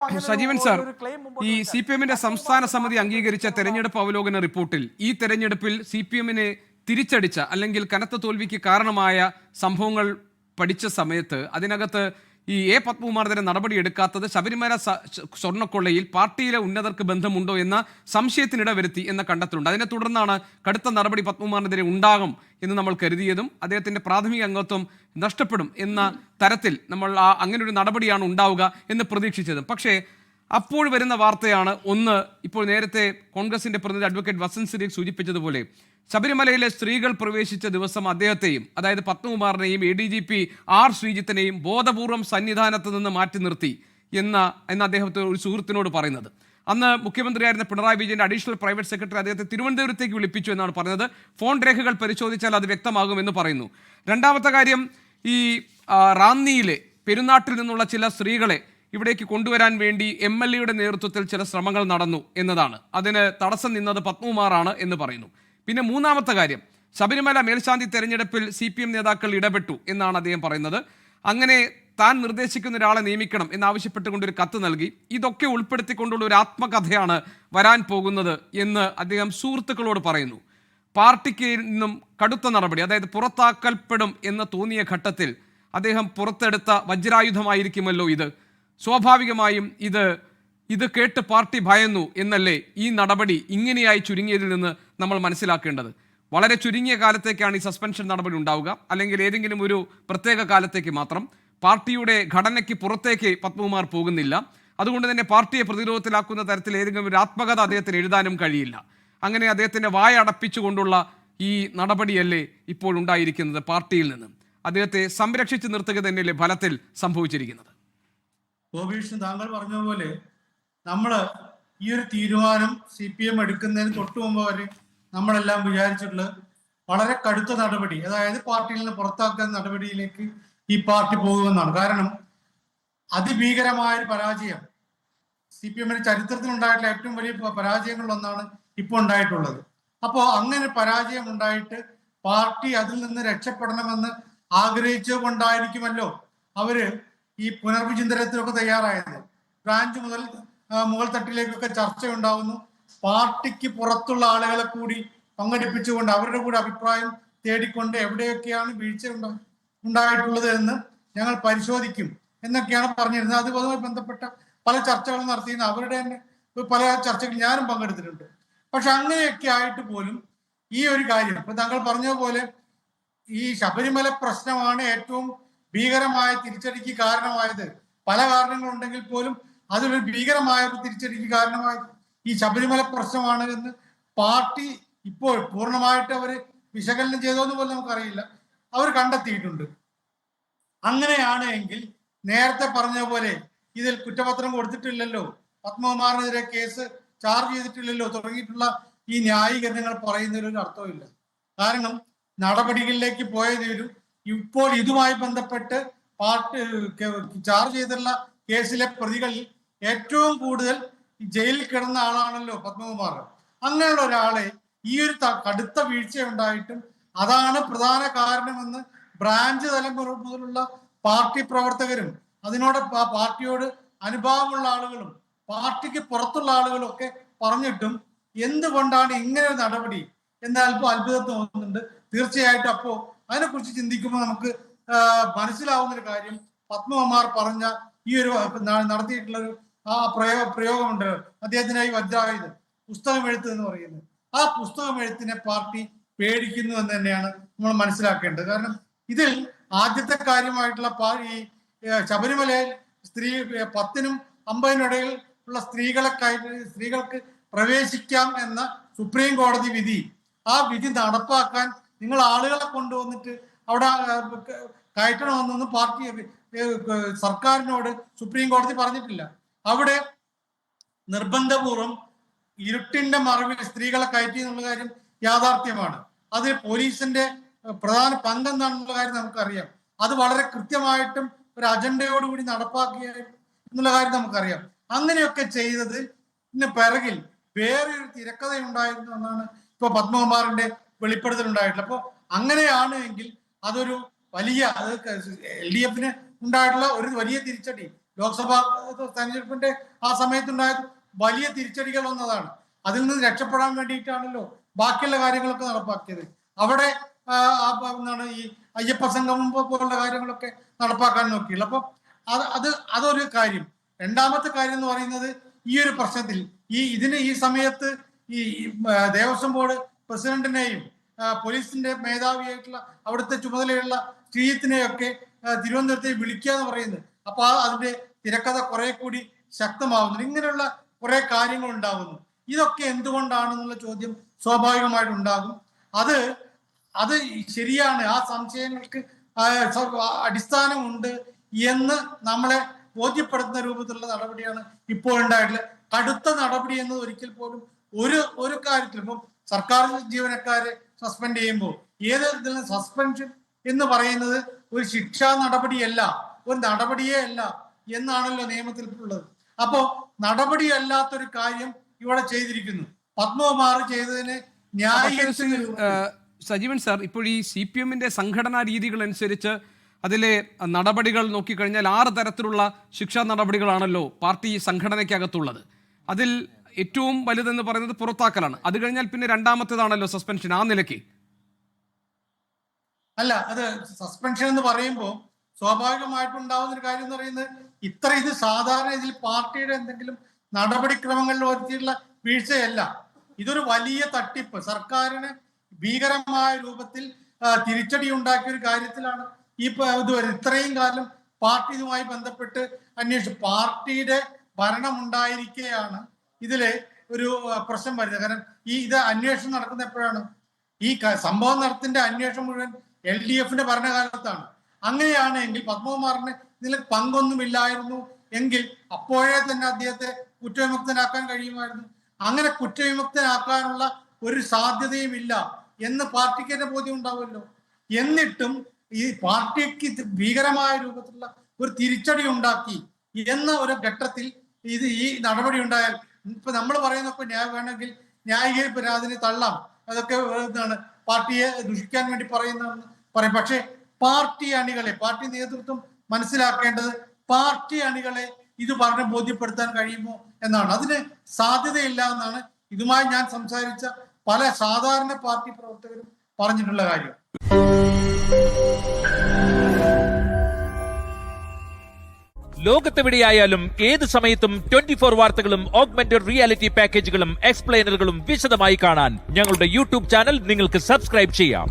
Sajeevan sir, ഈ C P എമ്മിന്റെ സംസ്ഥാന സമിതി അംഗീകരിച്ച തെരഞ്ഞെടുപ്പ് അവലോകന റിപ്പോർട്ടിൽ ഈ തെരഞ്ഞെടുപ്പിൽ സി പി എമ്മിനെ തിരിച്ചടിച്ച അല്ലെങ്കിൽ കനത്ത തോൽവിക്ക് കാരണമായ സംഭവങ്ങൾ പഠിച്ച സമയത്ത് അതിനകത്ത് ഈ എ പത്മകുമാറിനെതിരെ നടപടി എടുക്കാത്തത് ശബരിമല സ്വർണ്ണക്കൊള്ളയിൽ പാർട്ടിയിലെ ഉന്നതർക്ക് ബന്ധമുണ്ടോ എന്ന സംശയത്തിനിട വരുത്തി എന്ന കണ്ടെത്തലുണ്ട്. അതിനെ തുടർന്നാണ് കടുത്ത നടപടി പത്മകുമാറിനെതിരെ ഉണ്ടാകും എന്ന് നമ്മൾ കരുതിയതും അദ്ദേഹത്തിന്റെ പ്രാഥമിക അംഗത്വം നഷ്ടപ്പെടും എന്ന തരത്തിൽ നമ്മൾ അങ്ങനെ ഒരു നടപടിയാണ് ഉണ്ടാവുക എന്ന് പ്രതീക്ഷിച്ചതും. പക്ഷേ അപ്പോൾ വരുന്ന വാർത്തയാണ് ഒന്ന്, ഇപ്പോൾ നേരത്തെ കോൺഗ്രസിന്റെ പ്രതിനിധി അഡ്വക്കേറ്റ് വസന്ത് സിരീഖ് സൂചിപ്പിച്ചതുപോലെ ശബരിമലയിലെ സ്ത്രീകൾ പ്രവേശിച്ച ദിവസം അദ്ദേഹത്തെയും, അതായത് പത്മകുമാറിനെയും ADGP ആർ ശ്രീജിത്തിനെയും ബോധപൂർവം സന്നിധാനത്ത് നിന്ന് മാറ്റി നിർത്തി എന്ന് അദ്ദേഹത്തെ ഒരു സുഹൃത്തിനോട് പറയുന്നത്. അന്ന് മുഖ്യമന്ത്രിയായിരുന്ന പിണറായി വിജയന്റെ അഡീഷണൽ പ്രൈവറ്റ് സെക്രട്ടറി അദ്ദേഹത്തെ തിരുവനന്തപുരത്തേക്ക് വിളിപ്പിച്ചു എന്നാണ് പറഞ്ഞത്. ഫോൺ രേഖകൾ പരിശോധിച്ചാൽ അത് വ്യക്തമാകുമെന്ന് പറയുന്നു. രണ്ടാമത്തെ കാര്യം, ഈ റാന്നിയിലെ പെരുന്നാട്ടിൽ നിന്നുള്ള ചില സ്ത്രീകളെ ഇവിടേക്ക് കൊണ്ടുവരാൻ വേണ്ടി MLA നേതൃത്വത്തിൽ ചില ശ്രമങ്ങൾ നടന്നു എന്നതാണ്. അതിന് തടസ്സം നിന്നത് പത്മകുമാറാണ് എന്ന് പറയുന്നു. പിന്നെ മൂന്നാമത്തെ കാര്യം, ശബരിമല മേൽശാന്തി തെരഞ്ഞെടുപ്പിൽ CPM നേതാക്കൾ ഇടപെട്ടു എന്നാണ് അദ്ദേഹം പറയുന്നത്. അങ്ങനെ താൻ നിർദ്ദേശിക്കുന്ന ഒരാളെ നിയമിക്കണം എന്നാവശ്യപ്പെട്ടുകൊണ്ടൊരു കത്ത് നൽകി. ഇതൊക്കെ ഉൾപ്പെടുത്തിക്കൊണ്ടുള്ള ഒരു ആത്മകഥയാണ് വരാൻ പോകുന്നത് എന്ന് അദ്ദേഹം സുഹൃത്തുക്കളോട് പറയുന്നു. പാർട്ടിക്ക് നിന്നും കടുത്ത നടപടി, അതായത് പുറത്താക്കൽപ്പെടും എന്ന് തോന്നിയ ഘട്ടത്തിൽ അദ്ദേഹം പുറത്തെടുത്ത വജ്രായുധമായിരിക്കുമല്ലോ ഇത്. സ്വാഭാവികമായും ഇത് കേട്ട് പാർട്ടി ഭയന്നു എന്നല്ലേ ഈ നടപടി ഇങ്ങനെയായി ചുരുങ്ങിയതിൽ നിന്ന് നമ്മൾ മനസ്സിലാക്കേണ്ടത്. വളരെ ചുരുങ്ങിയ കാലത്തേക്കാണ് ഈ സസ്പെൻഷൻ നടപടി ഉണ്ടാവുക, അല്ലെങ്കിൽ ഏതെങ്കിലും ഒരു പ്രത്യേക കാലത്തേക്ക് മാത്രം. പാർട്ടിയുടെ ഘടനയ്ക്ക് പുറത്തേക്ക് പത്മകുമാർ പോകുന്നില്ല. അതുകൊണ്ട് തന്നെ പാർട്ടിയെ പ്രതിരോധത്തിലാക്കുന്ന തരത്തിൽ ഏതെങ്കിലും ഒരു ആത്മകഥ അദ്ദേഹത്തിന് എഴുതാനും കഴിയില്ല. അങ്ങനെ അദ്ദേഹത്തിന്റെ വായ അടപ്പിച്ചുകൊണ്ടുള്ള ഈ നടപടിയല്ലേ ഇപ്പോൾ ഉണ്ടായിരിക്കുന്നത്. പാർട്ടിയിൽ നിന്ന് അദ്ദേഹത്തെ സംരക്ഷിച്ച് നിർത്തുക തന്നെയല്ലേ ഫലത്തിൽ സംഭവിച്ചിരിക്കുന്നത്. ഗോപീഷ്ണൻ താങ്കൾ പറഞ്ഞ പോലെ നമ്മൾ ഈ ഒരു തീരുമാനം CPM എടുക്കുന്നതിന് തൊട്ടു മുമ്പ് വരെ നമ്മളെല്ലാം വിചാരിച്ചിട്ടുള്ളത് വളരെ കടുത്ത നടപടി, അതായത് പാർട്ടിയിൽ നിന്ന് പുറത്താക്കുന്ന നടപടിയിലേക്ക് ഈ പാർട്ടി പോകുമെന്നാണ്. കാരണം അതിഭീകരമായ ഒരു പരാജയം CPM-ന്റെ ചരിത്രത്തിൽ ഉണ്ടായിട്ടുള്ള ഏറ്റവും വലിയ പരാജയങ്ങളിലൊന്നാണ് ഇപ്പോൾ ഉണ്ടായിട്ടുള്ളത്. അപ്പോൾ അങ്ങനെ പരാജയം ഉണ്ടായിട്ട് പാർട്ടി അതിൽ നിന്ന് രക്ഷപ്പെടണമെന്ന് ആഗ്രഹിച്ചുകൊണ്ടായിരിക്കുമല്ലോ അവര് ഈ പുനർവിചിന്തനത്തിനൊക്കെ തയ്യാറായത്. ബ്രാഞ്ച് മുതൽ മുകൾ തട്ടിലേക്കൊക്കെ ചർച്ച ഉണ്ടാവുന്നു. പാർട്ടിക്ക് പുറത്തുള്ള ആളുകളെ കൂടി പങ്കെടുപ്പിച്ചുകൊണ്ട് അവരുടെ കൂടി അഭിപ്രായം തേടിക്കൊണ്ട് എവിടെയൊക്കെയാണ് വീഴ്ച ഉണ്ടായിട്ടുള്ളത് എന്ന് ഞങ്ങൾ പരിശോധിക്കും എന്നൊക്കെയാണ് പറഞ്ഞിരുന്നത്. അതുമായി ബന്ധപ്പെട്ട പല ചർച്ചകളും നടത്തിയിരുന്നു. അവരുടെ തന്നെ പല ചർച്ചകൾ ഞാനും പങ്കെടുത്തിട്ടുണ്ട്. പക്ഷെ അങ്ങനെയൊക്കെ ആയിട്ട് പോലും ഈ ഒരു കാര്യം, ഇപ്പൊ താങ്കൾ പറഞ്ഞ പോലെ ഈ ശബരിമല പ്രശ്നമാണ് ഏറ്റവും ഭീകരമായ തിരിച്ചടിക്ക് കാരണമായത്. പല കാരണങ്ങളുണ്ടെങ്കിൽ പോലും അതിലൊരു ഭീകരമായ ഒരു തിരിച്ചടിക്ക് കാരണമായത് ഈ ശബരിമല പ്രശ്നമാണ് എന്ന് പാർട്ടി ഇപ്പോൾ പൂർണ്ണമായിട്ട് അവർ വിശകലനം ചെയ്തോന്ന് പോലും നമുക്കറിയില്ല, അവർ കണ്ടെത്തിയിട്ടുണ്ട്. അങ്ങനെയാണ് എങ്കിൽ നേരത്തെ പറഞ്ഞ പോലെ ഇതിൽ കുറ്റപത്രം കൊടുത്തിട്ടില്ലല്ലോ, പത്മകുമാറിനെതിരെ കേസ് ചാർജ് ചെയ്തിട്ടില്ലല്ലോ തുടങ്ങിയിട്ടുള്ള ഈ ന്യായീകരണങ്ങൾ പറയുന്നതിൽ ഒരു അർത്ഥമില്ല. കാരണം നടപടികളിലേക്ക് പോയതിലും ഇപ്പോൾ ഇതുമായി ബന്ധപ്പെട്ട് പാർട്ടി ചാർജ് ചെയ്തിട്ടുള്ള കേസിലെ പ്രതികളിൽ ഏറ്റവും കൂടുതൽ ജയിലിൽ കിടന്ന ആളാണല്ലോ പത്മകുമാർ. അങ്ങനെയുള്ള ഒരാളെ ഈ ഒരു കടുത്ത വീഴ്ച ഉണ്ടായിട്ടും അതാണ് പ്രധാന കാരണമെന്ന് ബ്രാഞ്ച് തലം മുതലുള്ള പാർട്ടി പ്രവർത്തകരും അതിനോട് പാർട്ടിയോട് അനുഭാവമുള്ള ആളുകളും പാർട്ടിക്ക് പുറത്തുള്ള ആളുകളും ഒക്കെ പറഞ്ഞിട്ടും എന്തുകൊണ്ടാണ് ഇങ്ങനെ ഒരു നടപടി എന്ന് അത്ഭുതം തോന്നുന്നുണ്ട്. തീർച്ചയായിട്ടും അപ്പോ അതിനെക്കുറിച്ച് ചിന്തിക്കുമ്പോൾ നമുക്ക് മനസ്സിലാവുന്ന ഒരു കാര്യം, പത്മകുമാർ പറഞ്ഞ ഈ ഒരു നടത്തിയിട്ടുള്ള ഒരു പ്രയോഗമുണ്ട്, അദ്ദേഹത്തിനായി വജ്രായുധം പുസ്തകം എഴുത്ത് എന്ന് പറയുന്നത്. ആ പുസ്തകം എഴുത്തിനെ പാർട്ടി പേടിക്കുന്നു എന്ന് തന്നെയാണ് നമ്മൾ മനസ്സിലാക്കേണ്ടത്. കാരണം ഇതിൽ ആദ്യത്തെ കാര്യമായിട്ടുള്ള ഈ ശബരിമലയിൽ 10-നും 50-നും ഇടയിൽ ഉള്ള സ്ത്രീകൾക്ക് പ്രവേശിക്കാം എന്ന സുപ്രീം കോടതി വിധി, ആ വിധി നടപ്പാക്കാൻ നിങ്ങൾ ആളുകളെ കൊണ്ടുവന്നിട്ട് അവിടെ കയറ്റണമെന്നൊന്നും പാർട്ടി സർക്കാരിനോട് സുപ്രീം കോടതി പറഞ്ഞിട്ടില്ല. അവിടെ നിർബന്ധപൂർവം ഇരുട്ടിന്റെ മറവിൽ സ്ത്രീകളെ കയറ്റി എന്നുള്ള കാര്യം യാഥാർത്ഥ്യമാണ്. അതിൽ പോലീസിന്റെ പ്രധാന പങ്കെന്താണെന്നുള്ള കാര്യം നമുക്കറിയാം. അത് വളരെ കൃത്യമായിട്ടും ഒരു അജണ്ടയോടുകൂടി നടപ്പാക്കിയ എന്നുള്ള കാര്യം നമുക്കറിയാം. അങ്ങനെയൊക്കെ ചെയ്തത് പിറകിൽ വേറെ ഒരു തിരക്കഥ ഉണ്ടായിരുന്നു എന്നാണ് ഇപ്പൊ പത്മകുമാറിന്റെ വെളിപ്പെടുത്തൽ ഉണ്ടായിട്ടുള്ളത്. അപ്പൊ അങ്ങനെയാണ് എങ്കിൽ അതൊരു വലിയ LDF ഉണ്ടായിട്ടുള്ള ഒരു വലിയ തിരിച്ചടി ലോക്സഭാ തെരഞ്ഞെടുപ്പിന്റെ ആ സമയത്തുണ്ടായ വലിയ തിരിച്ചടികൾ വന്നതാണ്. അതിൽ നിന്ന് രക്ഷപ്പെടാൻ വേണ്ടിയിട്ടാണല്ലോ ബാക്കിയുള്ള കാര്യങ്ങളൊക്കെ നടപ്പാക്കിയത്. അവിടെ എന്താണ് ഈ അയ്യപ്പ സംഗമം പോലുള്ള കാര്യങ്ങളൊക്കെ നടപ്പാക്കാൻ നോക്കിയുള്ളൂ. അപ്പം അതൊരു കാര്യം. രണ്ടാമത്തെ കാര്യം എന്ന് പറയുന്നത് ഈ ഒരു പ്രശ്നത്തിൽ ഈ സമയത്ത് ഈ ദേവസ്വം ബോർഡ് പ്രസിഡന്റിനെയും പോലീസിന്റെ മേധാവിയായിട്ടുള്ള അവിടുത്തെ ചുമതലയുള്ള ശ്രീജിത്തിനെയൊക്കെ തിരുവനന്തപുരത്തേക്ക് വിളിക്കുക എന്ന് പറയുന്നത്. അപ്പൊ അതിന്റെ തിരക്കഥ കുറെ കൂടി ശക്തമാവുന്നു. ഇങ്ങനെയുള്ള കുറെ കാര്യങ്ങൾ ഉണ്ടാകുന്നു. ഇതൊക്കെ എന്തുകൊണ്ടാണെന്നുള്ള ചോദ്യം സ്വാഭാവികമായിട്ട് ഉണ്ടാകും. അത് ശരിയാണ്, ആ സംശയങ്ങൾക്ക് അടിസ്ഥാനമുണ്ട് എന്ന് നമ്മളെ ബോധ്യപ്പെടുത്തുന്ന രൂപത്തിലുള്ള നടപടിയാണ് ഇപ്പോൾ ഉണ്ടായിട്ടുള്ളത്. കടുത്ത നടപടി എന്നത് ഒരിക്കൽ പോലും ഒരു കാര്യത്തിൽ ഇപ്പം സർക്കാർ ജീവനക്കാരെ സസ്പെൻഡ് ചെയ്യുമ്പോൾ ഏത് തരത്തിലും സസ്പെൻഷൻ എന്ന് പറയുന്നത് ഒരു ശിക്ഷാ നടപടിയല്ല, ഒരു നടപടിയേ അല്ല എന്നാണല്ലോ നിയമത്തിൽ ഉള്ളത്. അപ്പോ നടപടിയല്ലാത്തൊരു കാര്യം ഇവിടെ ചെയ്തിരിക്കുന്നു. പത്മകുമാർ ചെയ്തതിന് സജീവൻ സാർ, ഇപ്പോൾ ഈ CPM-ന്റെ സംഘടനാ രീതികൾ അനുസരിച്ച് അതിലെ നടപടികൾ നോക്കിക്കഴിഞ്ഞാൽ 6 തരത്തിലുള്ള ശിക്ഷാ നടപടികളാണല്ലോ പാർട്ടി സംഘടനയ്ക്കകത്തുള്ളത്. അതിൽ ഏറ്റവും വലുതെന്ന് പറയുന്നത് പുറത്താക്കലാണ്. അത് കഴിഞ്ഞാൽ പിന്നെ രണ്ടാമത്തേതാണല്ലോ സസ്പെൻഷൻ. ആ നിലയ്ക്ക് അല്ല, അത് സസ്പെൻഷൻ എന്ന് പറയുമ്പോൾ സ്വാഭാവികമായിട്ടുണ്ടാവുന്ന ഒരു കാര്യം എന്ന് പറയുന്നത് ഇത് സാധാരണ ഇതിൽ പാർട്ടിയുടെ എന്തെങ്കിലും നടപടിക്രമങ്ങളിൽ വരുത്തിയിട്ടുള്ള വീഴ്ചയല്ല. ഇതൊരു വലിയ തട്ടിപ്പ്, സർക്കാരിന് ഭീകരമായ രൂപത്തിൽ തിരിച്ചടി ഉണ്ടാക്കിയ ഒരു കാര്യത്തിലാണ് ഇത്രയും കാലം പാർട്ടി ഇതുമായി ബന്ധപ്പെട്ട് അന്വേഷിച്ചു. പാർട്ടിയുടെ ഭരണം ഉണ്ടായിരിക്കെയാണ് ഇതിലെ ഒരു പ്രശ്നം വരുന്നത്. കാരണം ഇത് അന്വേഷണം നടക്കുന്ന എപ്പോഴാണ്? ഈ സംഭവം നടത്തിന്റെ അന്വേഷണം മുഴുവൻ LDF-ന്റെ ഭരണകാലത്താണ്. അങ്ങനെയാണെങ്കിൽ പത്മകുമാറിന് ഇതിൽ പങ്കൊന്നുമില്ലായിരുന്നു എങ്കിൽ അപ്പോഴേ തന്നെ അദ്ദേഹത്തെ കുറ്റവിമുക്തനാക്കാൻ കഴിയുമായിരുന്നു. അങ്ങനെ കുറ്റവിമുക്തനാക്കാനുള്ള ഒരു സാധ്യതയും ഇല്ല എന്ന് പാർട്ടിക്ക് തന്നെ ബോധ്യം ഉണ്ടാവുമല്ലോ. എന്നിട്ടും ഈ പാർട്ടിക്ക് ഭീകരമായ രൂപത്തിലുള്ള ഒരു തിരിച്ചടി ഉണ്ടാക്കി എന്ന ഒരു ഘട്ടത്തിൽ ഈ നടപടി ഉണ്ടായാൽ ഇപ്പൊ നമ്മൾ പറയുന്നൊക്കെ വേണമെങ്കിൽ ന്യായീകരിപ്പിന് അതിനെ തള്ളാം, അതൊക്കെ എന്താണ് പാർട്ടിയെ ദുഷിക്കാൻ വേണ്ടി പറയുന്നതെന്ന് പറയും. പക്ഷെ പാർട്ടി നേതൃത്വം മനസ്സിലാക്കേണ്ടത് പാർട്ടി അണികളെ ഇത് പറഞ്ഞ് ബോധ്യപ്പെടുത്താൻ കഴിയുമോ എന്നാണ്. അതിന് സാധ്യതയില്ല എന്നാണ് ഇതുമായി ഞാൻ സംസാരിച്ച പല സാധാരണ പാർട്ടി പ്രവർത്തകരും പറഞ്ഞിട്ടുള്ള കാര്യം. ലോകത്തെവിടെയായാലും ഏത് സമയത്തും 24 വാർത്തകളും ഓഗ്മെന്റഡ് റിയാലിറ്റി പാക്കേജുകളും എക്സ്പ്ലെയിനറുകളും വിശദമായി കാണാൻ ഞങ്ങളുടെ YouTube ചാനൽ നിങ്ങൾക്ക് സബ്സ്ക്രൈബ് ചെയ്യാം.